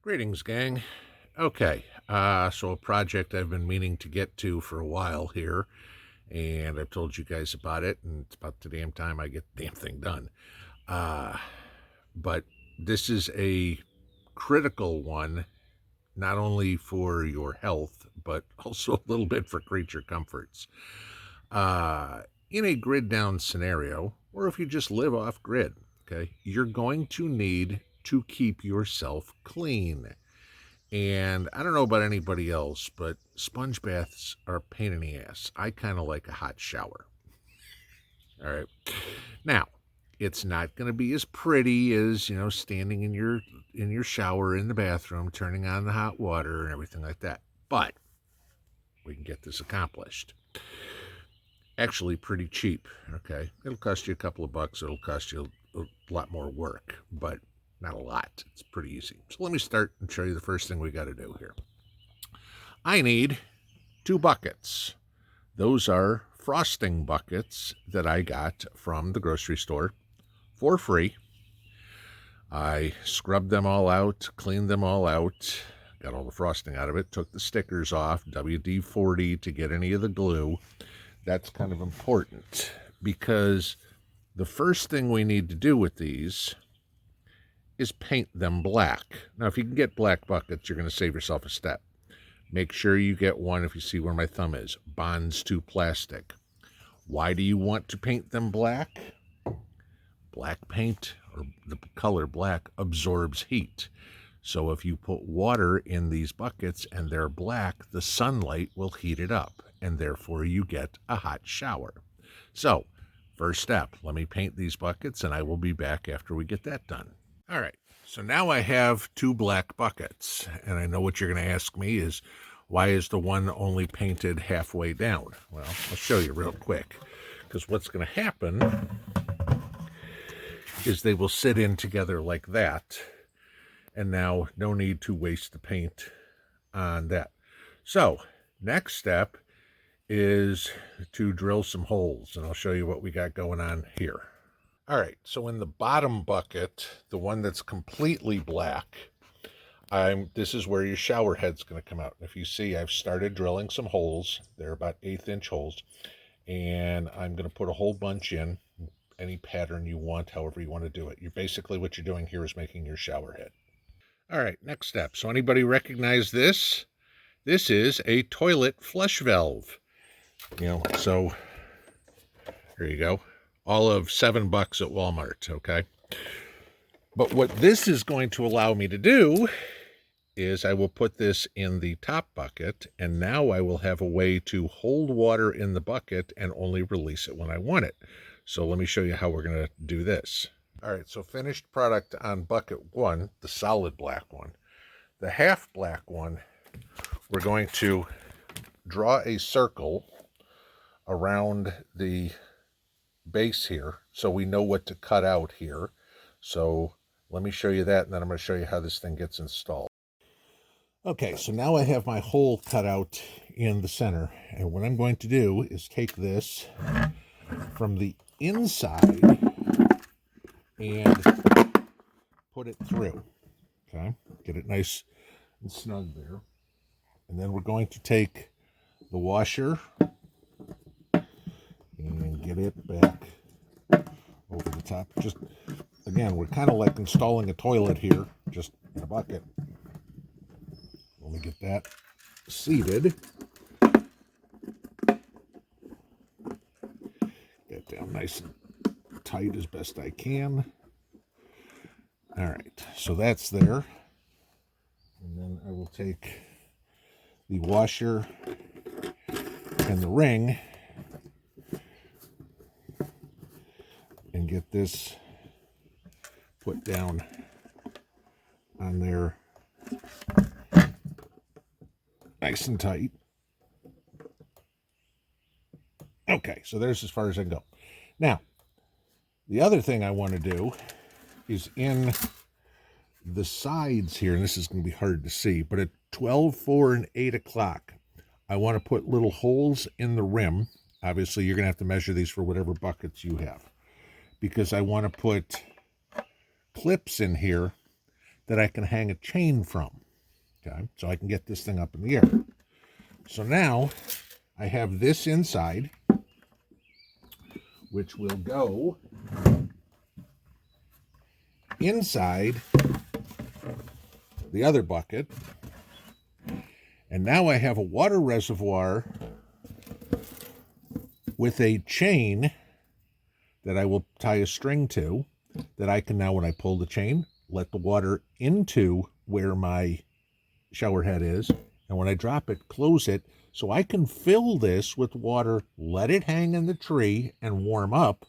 Greetings, gang. Okay, so a project I've been meaning to get to for a while here, and I've told you guys about it, and it's about the damn time I get the damn thing done. Uh, but this is a critical one, not only for your health, but also a little bit for creature comforts. In a grid down scenario, or if you just live off grid, okay, you're going to need to keep yourself clean. And I don't know about anybody else, but sponge baths are a pain in the ass. I kind of like a hot shower. All right. Now, it's not going to be as pretty as, standing in your shower in the bathroom, turning on the hot water and everything like that. But we can get this accomplished. Actually pretty cheap, okay? It'll cost you a couple of bucks. It'll cost you a lot more work, but not a lot. It's pretty easy. So let me start and show you the first thing we got to do here. I need 2 buckets. Those are frosting buckets that I got from the grocery store for free. I scrubbed them all out, cleaned them all out, got all the frosting out of it, took the stickers off, WD-40 to get any of the glue. That's kind of important because the first thing we need to do with these is paint them black. Now, if you can get black buckets, you're going to save yourself a step. Make sure you get one, if you see where my thumb is, bonds to plastic. Why do you want to paint them black? Black paint, or the color black, absorbs heat. So if you put water in these buckets and they're black, the sunlight will heat it up, and therefore you get a hot shower. So, first step, let me paint these buckets, and I will be back after we get that done. All right, so now I have 2 black buckets, and I know what you're going to ask me is, why is the one only painted halfway down? Well, I'll show you real quick, because what's going to happen is they will sit in together like that, and now no need to waste the paint on that. So, next step is to drill some holes, and I'll show you what we got going on here. All right, so in the bottom bucket, the one that's completely black, this is where your shower head's going to come out. If you see, I've started drilling some holes. They're about 1/8-inch holes, and I'm going to put a whole bunch in, any pattern you want, however you want to do it. Basically what you're doing here is making your shower head. All right, next step. So anybody recognize this? This is a toilet flush valve. So here you go. All of $7 at Walmart, okay? But what this is going to allow me to do is I will put this in the top bucket, and now I will have a way to hold water in the bucket and only release it when I want it. So let me show you how we're going to do this. All right, so finished product on bucket 1, the solid black one. The half black one, we're going to draw a circle around the base here so we know what to cut out here. So let me show you that, and then I'm going to show you how this thing gets installed. Okay, so now I have my hole cut out in the center, and what I'm going to do is take this from the inside and put it through. Okay, get it nice and snug there. And then we're going to take the washer and get it back over the top. Just, again, we're kind of like installing a toilet here, just in a bucket. Let me get that seated. Get down nice and tight as best I can. All right, so that's there. And then I will take the washer and the ring and get this put down on there nice and tight. Okay, so there's as far as I can go. Now, the other thing I want to do is in the sides here, and this is going to be hard to see, but at 12, 4, and 8 o'clock, I want to put little holes in the rim. Obviously, you're going to have to measure these for whatever buckets you have, because I want to put clips in here that I can hang a chain from. Okay, so I can get this thing up in the air. So now I have this inside, which will go inside the other bucket. And now I have a water reservoir with a chain that I will tie a string to, that I can now, when I pull the chain, let the water into where my shower head is, and when I drop it, close it, so I can fill this with water, let it hang in the tree and warm up,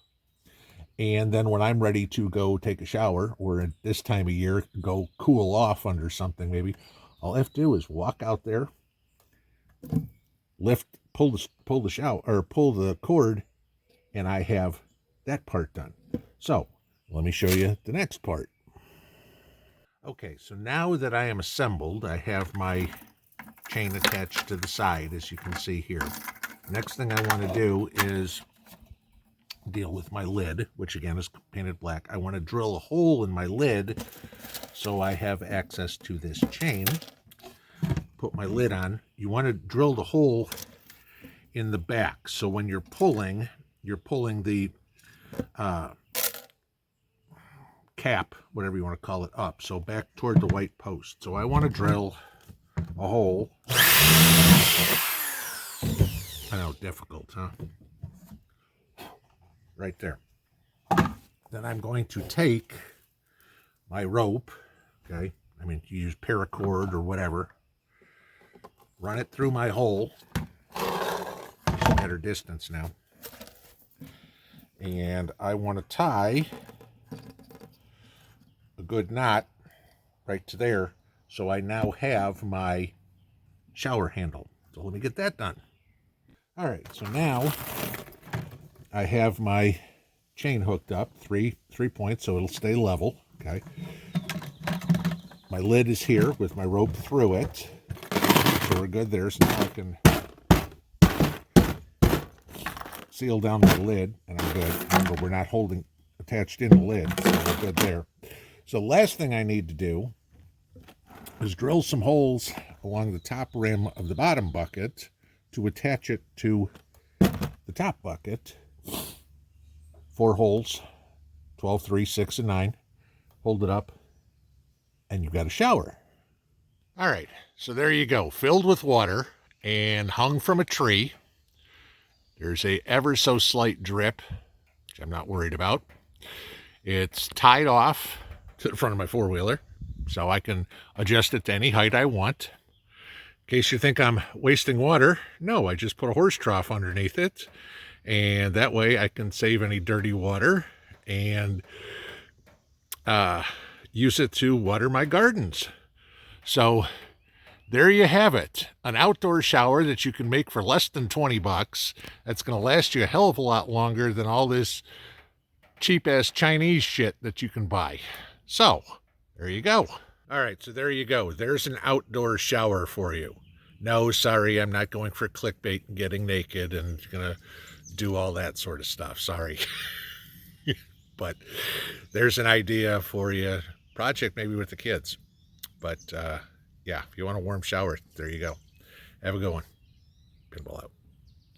and then when I'm ready to go take a shower, or at this time of year, go cool off under something maybe, all I have to do is walk out there, pull the shower, or pull the cord, and I have that part done. So let me show you the next part. Okay, so now that I am assembled, I have my chain attached to the side, as you can see here. Next thing I want to do is deal with my lid, which again is painted black. I want to drill a hole in my lid so I have access to this chain. Put my lid on. You want to drill the hole in the back, so when you're pulling the cap, whatever you want to call it, up, so back toward the white post. So I want to drill a hole. I know, difficult, huh? Right there. Then I'm going to take my rope, okay? I mean, you use paracord or whatever. Run it through my hole. It's a better distance now. And I want to tie a good knot right to there, so I now have my shower handle. So let me get that done. All right, so now I have my chain hooked up, three points, so it'll stay level. Okay. My lid is here with my rope through it. So we're good there. So now I can seal down my lid, and I'm good. Remember, we're not holding attached in the lid, so we're good there. So last thing I need to do is drill some holes along the top rim of the bottom bucket to attach it to the top bucket. 4 holes, 12, 3, 6, and 9. Hold it up, and you've got a shower. All right, so there you go, filled with water and hung from a tree. There's a ever so slight drip, which I'm not worried about. It's tied off to the front of my four-wheeler, so I can adjust it to any height I want. In case you think I'm wasting water, no, I just put a horse trough underneath it, and that way I can save any dirty water and use it to water my gardens. So there you have it, an outdoor shower that you can make for less than 20 bucks. That's going to last you a hell of a lot longer than all this cheap-ass Chinese shit that you can buy. So there you go. All right, so there you go. There's an outdoor shower for you. No, sorry, I'm not going for clickbait and getting naked and gonna do all that sort of stuff. Sorry. But there's an idea for you. Project maybe with the kids. But yeah, if you want a warm shower, there you go. Have a good one. Pinball out.